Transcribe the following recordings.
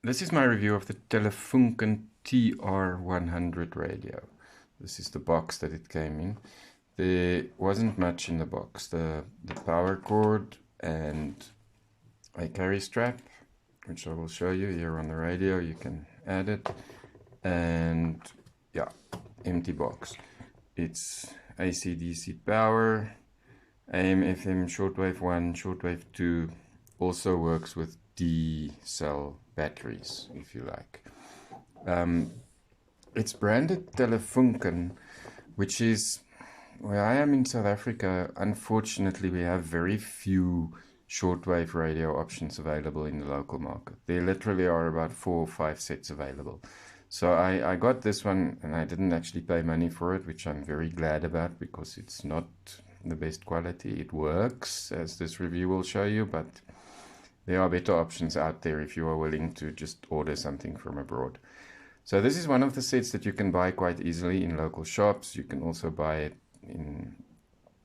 This is my review of the Telefunken TR-100 radio. This is the box that it came in. There wasn't much in the box. The power cord and a carry strap, which I will show you here on the radio. You can add it. And yeah, empty box. It's AC/DC power, AM, FM, shortwave 1, shortwave 2. Also works with D-cell batteries, if you like. It's branded Telefunken, which is, where I am in South Africa, unfortunately we have very few shortwave radio options available in the local market. There literally are about 4 or 5 sets available. So I got this one and I didn't actually pay money for it, which I'm very glad about because it's not the best quality. It works, as this review will show you, but there are better options out there if you are willing to just order something from abroad. So this is one of the sets that you can buy quite easily in local shops. You can also buy it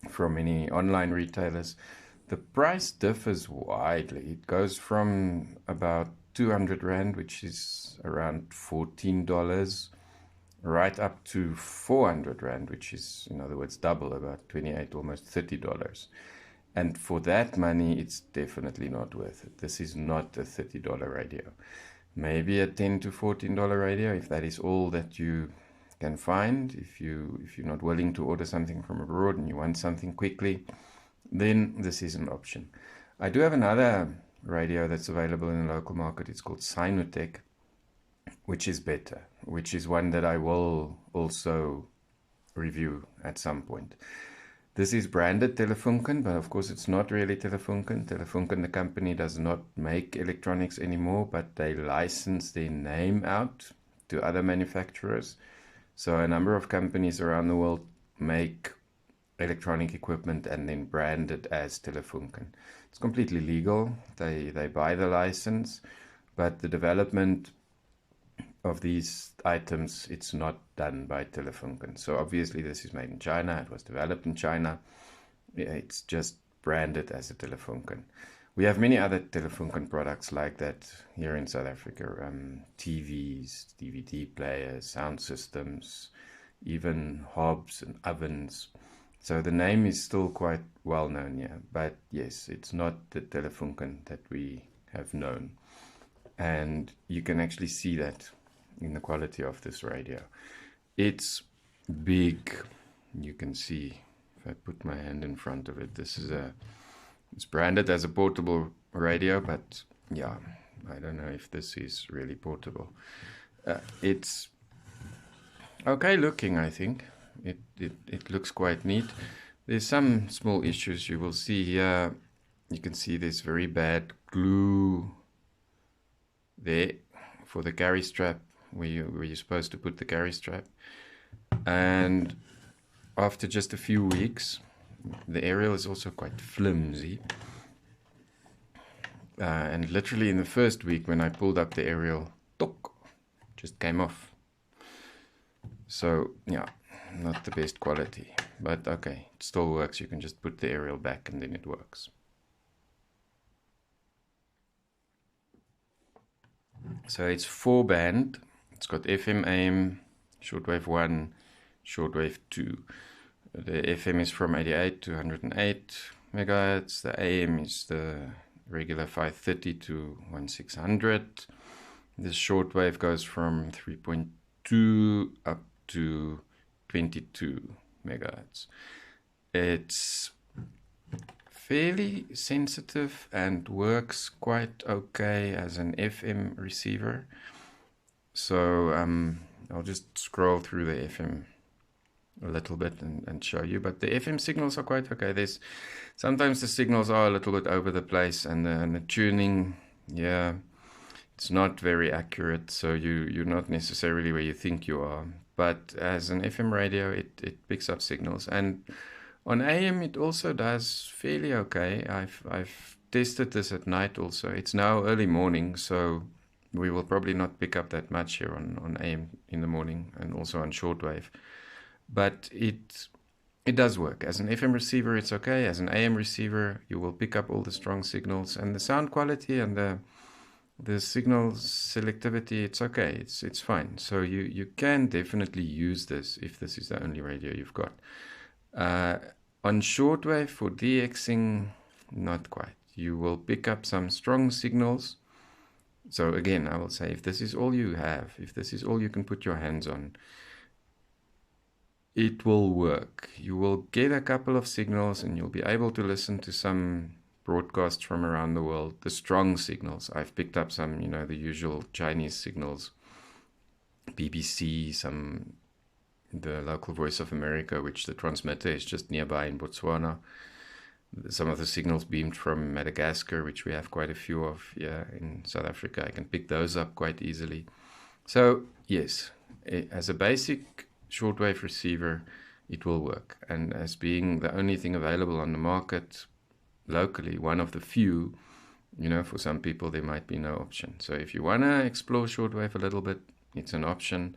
from many online retailers. The price differs widely. It goes from about 200 Rand, which is around $14, right up to 400 Rand, which is, in other words, double, about 28, almost $30. And for that money, it's definitely not worth it. This is not a $30 radio. Maybe a $10 to $14 radio, if that is all that you can find. If you're not willing to order something from abroad and you want something quickly, then this is an option. I do have another radio that's available in the local market. It's called Sinotech, which is better, which is one that I will also review at some point. This is branded Telefunken, but of course it's not really Telefunken. Telefunken, the company, does not make electronics anymore, but they license their name out to other manufacturers. So a number of companies around the world make electronic equipment and then brand it as Telefunken. It's completely legal. They buy the license, but the development of these items, it's not done by Telefunken. So obviously this is made in China. It was developed in China. It's just branded as a Telefunken. We have many other Telefunken products like that here in South Africa. TVs, DVD players, sound systems, even hobs and ovens. So the name is still quite well known here. But yes, it's not the Telefunken that we have known. And you can actually see that in the quality of this radio. It's big. You can see if I put my hand in front of it. It's branded as a portable radio, but yeah, I don't know if this is really portable. It's okay looking, I think. It looks quite neat. There's some small issues you will see here. You can see there's very bad glue there for the carry strap where you're supposed to put the carry strap. And after just a few weeks, the aerial is also quite flimsy. And literally in the first week when I pulled up the aerial, just came off. So yeah, not the best quality, but okay, it still works. You can just put the aerial back and then it works. So it's 4-band. It's got FM, AM, shortwave 1, shortwave 2. The FM is from 88 to 108 megahertz. The AM is the regular 530 to 1600. This shortwave goes from 3.2 up to 22 megahertz. It's fairly sensitive and works quite okay as an FM receiver. So I'll just scroll through the FM a little bit and show you, but the FM signals are quite okay. Sometimes the signals are a little bit over the place, and the tuning, yeah, it's not very accurate, so you're not necessarily where you think you are. But as an FM radio, it picks up signals, and on AM it also does fairly okay. I've tested this at night also. It's now early morning, so we will probably not pick up that much here on AM in the morning, and also on shortwave. But it does work. As an FM receiver, it's okay. As an AM receiver, you will pick up all the strong signals, and the sound quality and the the signal selectivity, it's okay, it's fine. So you can definitely use this if this is the only radio you've got. On shortwave for DXing, not quite. You will pick up some strong signals. So again, I will say, if this is all you have, if this is all you can put your hands on, it will work. You will get a couple of signals and you'll be able to listen to some broadcasts from around the world, the strong signals. I've picked up some, the usual Chinese signals, BBC, the local Voice of America, which the transmitter is just nearby in Botswana. Some of the signals beamed from Madagascar, which we have quite a few of here in South Africa. I can pick those up quite easily. So yes, as a basic shortwave receiver, it will work. And as being the only thing available on the market locally, one of the few, for some people there might be no option. So if you want to explore shortwave a little bit, it's an option.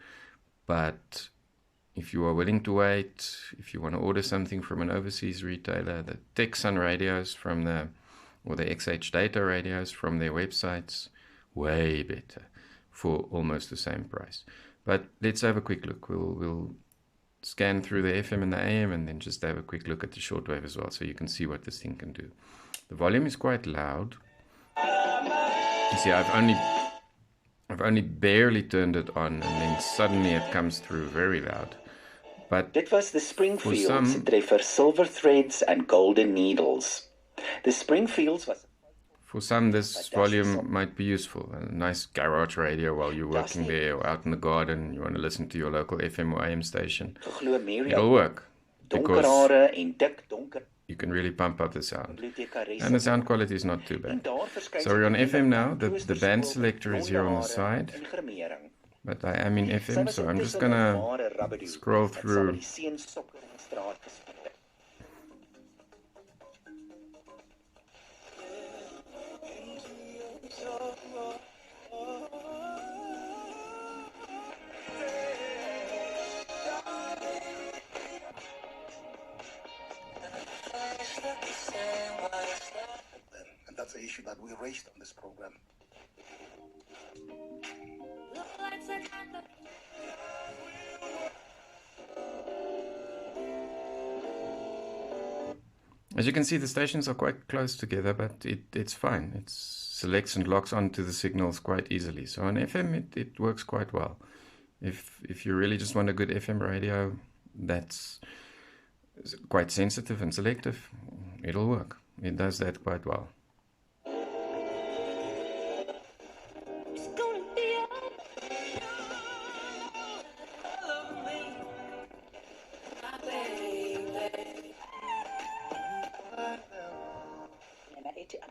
But if you are willing to wait, if you want to order something from an overseas retailer, the Texan radios or the XH Data radios from their websites, way better for almost the same price. But let's have a quick look. We'll scan through the FM and the AM and then just have a quick look at the shortwave as well, so you can see what this thing can do. The volume is quite loud. You see, I've only barely turned it on, and then suddenly it comes through very loud. But dit was the Springfields treffer Silver Threads and Golden Needles. The Springfields was... For some, this volume might be useful. A nice garage radio while you're working there or out in the garden. You want to listen to your local FM or AM station. It'll work because you can really pump up the sound. And the sound quality is not too bad. So we're on FM now. The band selector is here on the side. But I am in FM, so I'm just going to scroll through. And that's the issue that we raised on this program. As you can see, the stations are quite close together, but it's fine. It selects and locks onto the signals quite easily. So on FM, it works quite well. If you really just want a good FM radio that's quite sensitive and selective, it'll work. It does that quite well.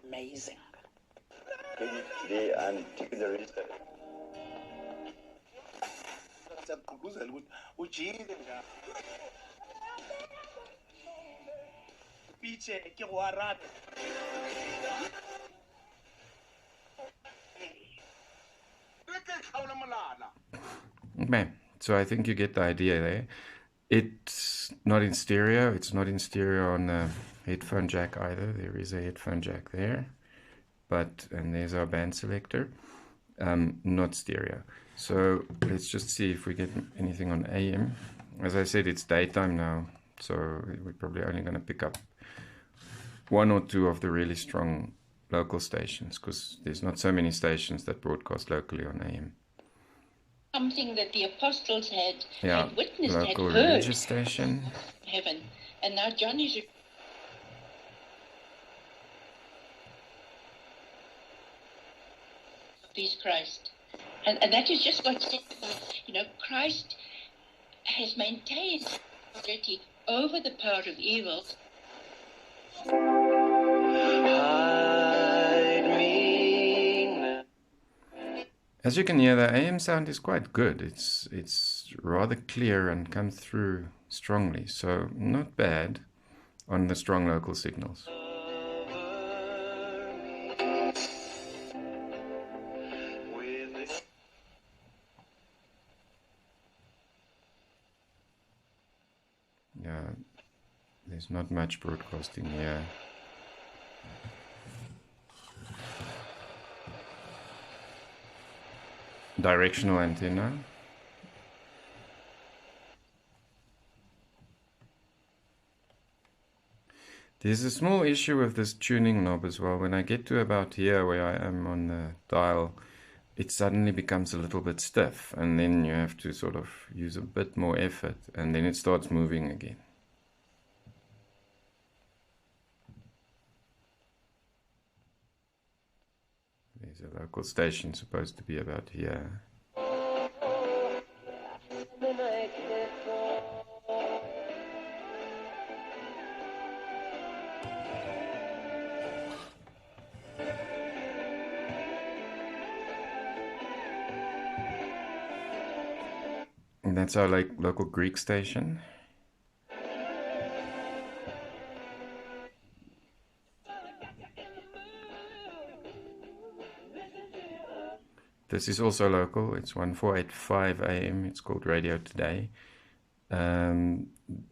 Amazing. Okay, so I think you get the idea there. It's not in stereo. It's not in stereo on the headphone jack either. There is a headphone jack there, and there's our band selector. Not stereo. So let's just see if we get anything on AM. As I said, it's daytime now, so we're probably only going to pick up one or two of the really strong local stations, because there's not so many stations that broadcast locally on AM. Something that the apostles had witnessed, local had heard. Religious station. Heaven. And now John is... Please Christ. And that is just what's said about, Christ has maintained authority over the power of evil. As you can hear, the AM sound is quite good. It's rather clear and comes through strongly, so not bad on the strong local signals. Yeah, there's not much broadcasting here. directional antenna. There's a small issue with this tuning knob as well. When I get to about here where I am on the dial, it suddenly becomes a little bit stiff, and then you have to sort of use a bit more effort, and then it starts moving again. There's a local station supposed to be about here. And that's our local Greek station. This is also local. It's 1485 AM. It's called Radio Today.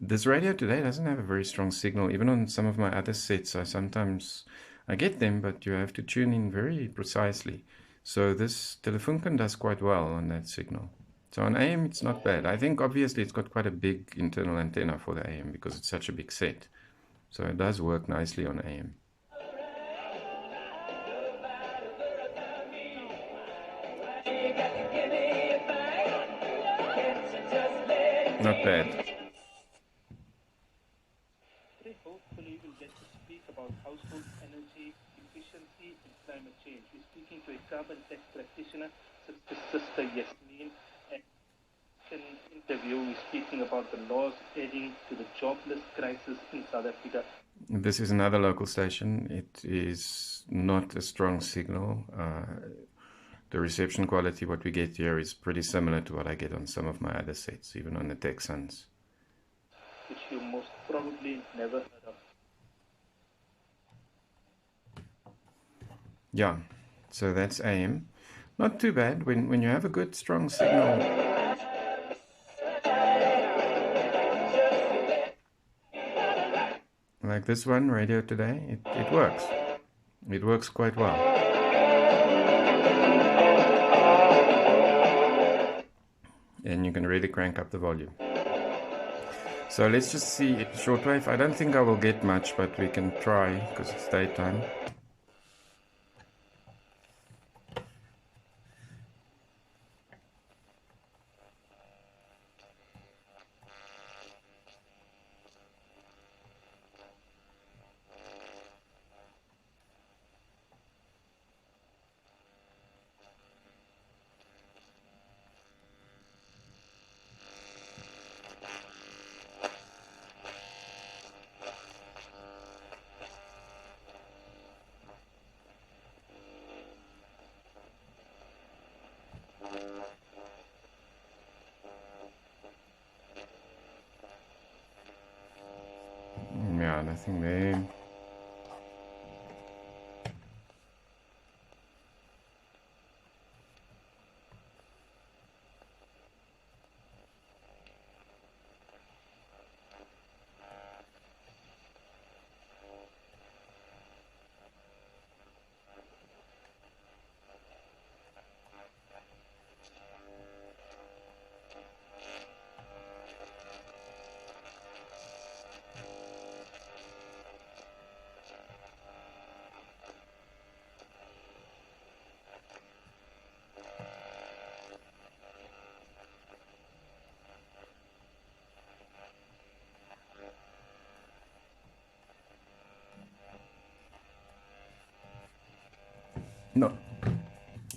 This Radio Today doesn't have a very strong signal. Even on some of my other sets, I get them, but you have to tune in very precisely. So this Telefunken does quite well on that signal. So on AM, it's not bad. I think obviously it's got quite a big internal antenna for the AM because it's such a big set. So it does work nicely on AM. Not bad. Hopefully we'll get to speak about household energy efficiency and climate change. We're speaking to a carbon tech practitioner, Sister Yasmin. In an interview, we're speaking about the laws adding to the jobless crisis in South Africa. This is another local station. It is not a strong signal. The reception quality, what we get here, is pretty similar to what I get on some of my other sets, even on the Texans. Which you most probably never heard of. Yeah, so that's AM. Not too bad when you have a good strong signal. Like this one, Radio Today, it works. It works quite well. And you can really crank up the volume. So let's just see shortwave. I don't think I will get much, but we can try because it's daytime. Yeah, nothing there.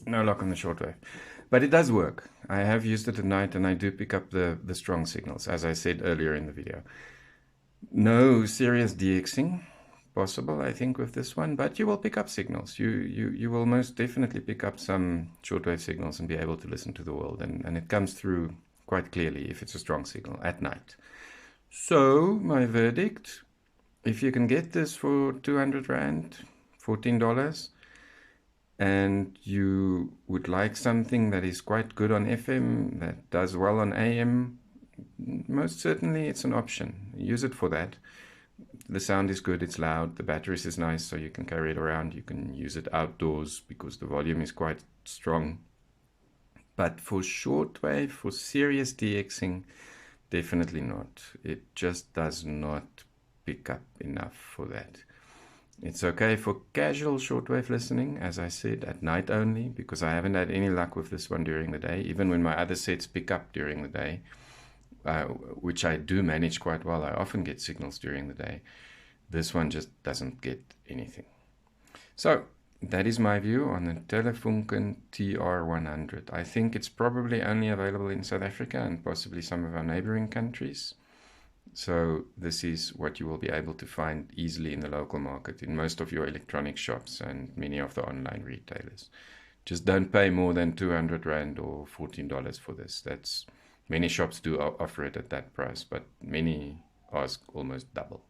No luck on the shortwave, but it does work. I have used it at night and I do pick up the strong signals, as I said earlier in the video. No serious DXing possible, I think, with this one, but you will pick up signals. You will most definitely pick up some shortwave signals and be able to listen to the world, and it comes through quite clearly if it's a strong signal at night. So my verdict, if you can get this for 200 Rand, $14, and you would like something that is quite good on FM, that does well on AM, most certainly it's an option. Use it for that. The sound is good, it's loud, the batteries is nice, so you can carry it around. You can use it outdoors because the volume is quite strong. But for shortwave, for serious DXing, definitely not. It just does not pick up enough for that. It's okay for casual shortwave listening, as I said, at night only, because I haven't had any luck with this one during the day. Even when my other sets pick up during the day, which I do manage quite well, I often get signals during the day. This one just doesn't get anything. So that is my view on the Telefunken TR-100. I think it's probably only available in South Africa and possibly some of our neighboring countries. So this is what you will be able to find easily in the local market, in most of your electronic shops and many of the online retailers. Just don't pay more than 200 Rand or $14 for this. Many shops do offer it at that price, but many ask almost double.